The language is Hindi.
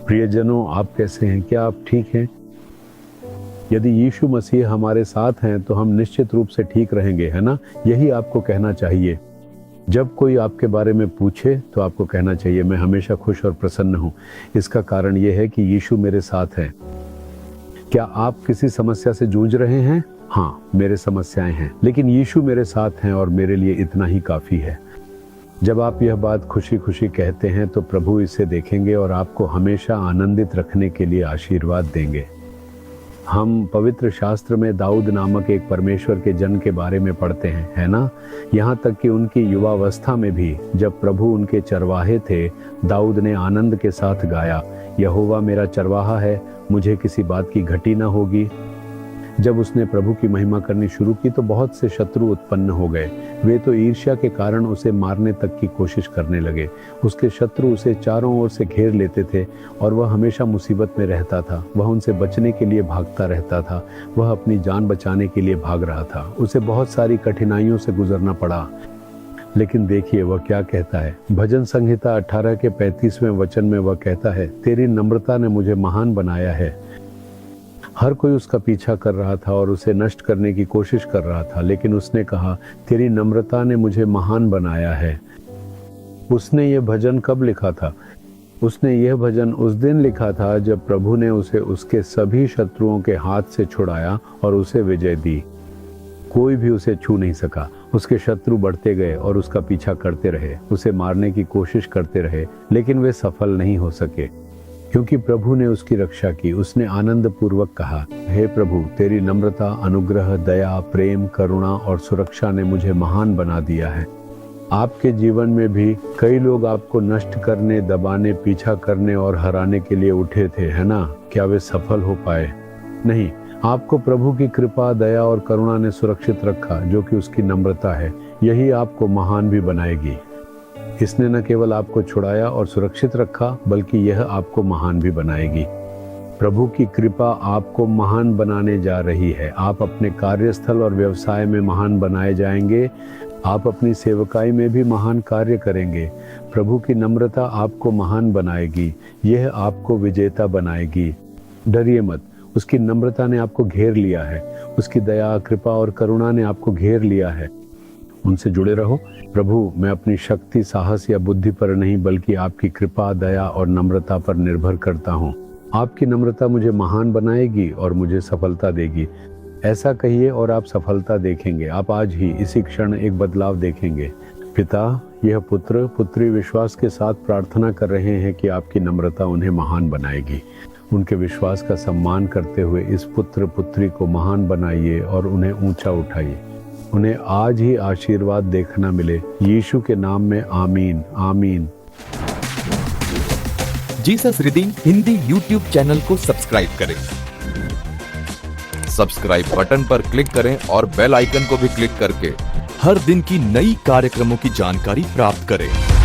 प्रियजनों, आप कैसे हैं? क्या आप ठीक हैं? यदि यीशु मसीह हमारे साथ हैं तो हम निश्चित रूप से ठीक रहेंगे, है ना? यही आपको कहना चाहिए। जब कोई आपके बारे में पूछे तो आपको कहना चाहिए, मैं हमेशा खुश और प्रसन्न हूँ। इसका कारण यह है कि यीशु मेरे साथ है। क्या आप किसी समस्या से जूझ रहे हैं? हाँ, मेरे समस्याएं हैं, लेकिन यीशु मेरे साथ हैं और मेरे लिए इतना ही काफी है। जब आप यह बात खुशी खुशी कहते हैं तो प्रभु इसे देखेंगे और आपको हमेशा आनंदित रखने के लिए आशीर्वाद देंगे। हम पवित्र शास्त्र में दाऊद नामक एक परमेश्वर के जन के बारे में पढ़ते हैं, है ना? यहाँ तक कि उनकी युवावस्था में भी जब प्रभु उनके चरवाहे थे, दाऊद ने आनंद के साथ गाया, यहोवा मेरा चरवाहा है, मुझे किसी बात की घटी न होगी। जब उसने प्रभु की महिमा करनी शुरू की तो बहुत से शत्रु उत्पन्न हो गए। वे तो ईर्ष्या के कारण उसे मारने तक की कोशिश करने लगे। उसके शत्रु उसे चारों ओर से घेर लेते थे और वह हमेशा मुसीबत में रहता था। वह उनसे बचने के लिए भागता रहता था। वह अपनी जान बचाने के लिए भाग रहा था। उसे बहुत सारी कठिनाइयों से गुजरना पड़ा। लेकिन देखिए वह क्या कहता है। भजन संहिता 18 के 35वें वचन में वह कहता है, तेरी नम्रता ने मुझे महान बनाया है। हर कोई उसका पीछा कर रहा था और उसे नष्ट करने की कोशिश कर रहा था, लेकिन उसने कहा, तेरी नम्रता ने मुझे महान बनाया है। उसने यह भजन कब लिखा था? उसने यह भजन उस दिन लिखा था जब प्रभु ने उसे उसके सभी शत्रुओं के हाथ से छुड़ाया और उसे विजय दी। कोई भी उसे छू नहीं सका। उसके शत्रु बढ़ते गए और उसका पीछा करते रहे, उसे मारने की कोशिश करते रहे, लेकिन वे सफल नहीं हो सके क्योंकि प्रभु ने उसकी रक्षा की। उसने आनंद पूर्वक कहा, हे प्रभु, तेरी नम्रता, अनुग्रह, दया, प्रेम, करुणा और सुरक्षा ने मुझे महान बना दिया है। आपके जीवन में भी कई लोग आपको नष्ट करने, दबाने, पीछा करने और हराने के लिए उठे थे, है ना? क्या वे सफल हो पाए? नहीं। आपको प्रभु की कृपा, दया और करुणा ने सुरक्षित रखा, जो कि उसकी नम्रता है। यही आपको महान भी बनाएगी। इसने न केवल आपको छुड़ाया और सुरक्षित रखा, बल्कि यह आपको महान भी बनाएगी। प्रभु की कृपा आपको महान बनाने जा रही है। आप अपने कार्यस्थल और व्यवसाय में महान बनाए जाएंगे। आप अपनी सेवकाई में भी महान कार्य करेंगे। प्रभु की नम्रता आपको महान बनाएगी। यह आपको विजेता बनाएगी। डरिए मत। उसकी नम्रता ने आपको घेर लिया है। उसकी दया, कृपा और करुणा ने आपको घेर लिया है। उनसे जुड़े रहो। प्रभु, मैं अपनी शक्ति, साहस या बुद्धि पर नहीं, बल्कि आपकी कृपा, दया और नम्रता पर निर्भर करता हूँ। आपकी नम्रता मुझे महान बनाएगी और मुझे सफलता देगी। ऐसा कहिए और आप सफलता देखेंगे। आप आज ही इसी क्षण एक बदलाव देखेंगे। पिता, यह पुत्र, पुत्री विश्वास के साथ प्रार्थना कर रहे हैं कि आपकी नम्रता उन्हें महान बनाएगी। उनके विश्वास का सम्मान करते हुए इस पुत्र, पुत्री को महान बनाइए और उन्हें ऊंचा उठाइए। उन्हें आज ही आशीर्वाद देखना मिले। यीशु के नाम में आमीन, आमीन। Jesus redeem Hindi YouTube channel को सब्सक्राइब करें। सब्सक्राइब बटन पर क्लिक करें और बेल आइकन को भी क्लिक करके हर दिन की नई कार्यक्रमों की जानकारी प्राप्त करें।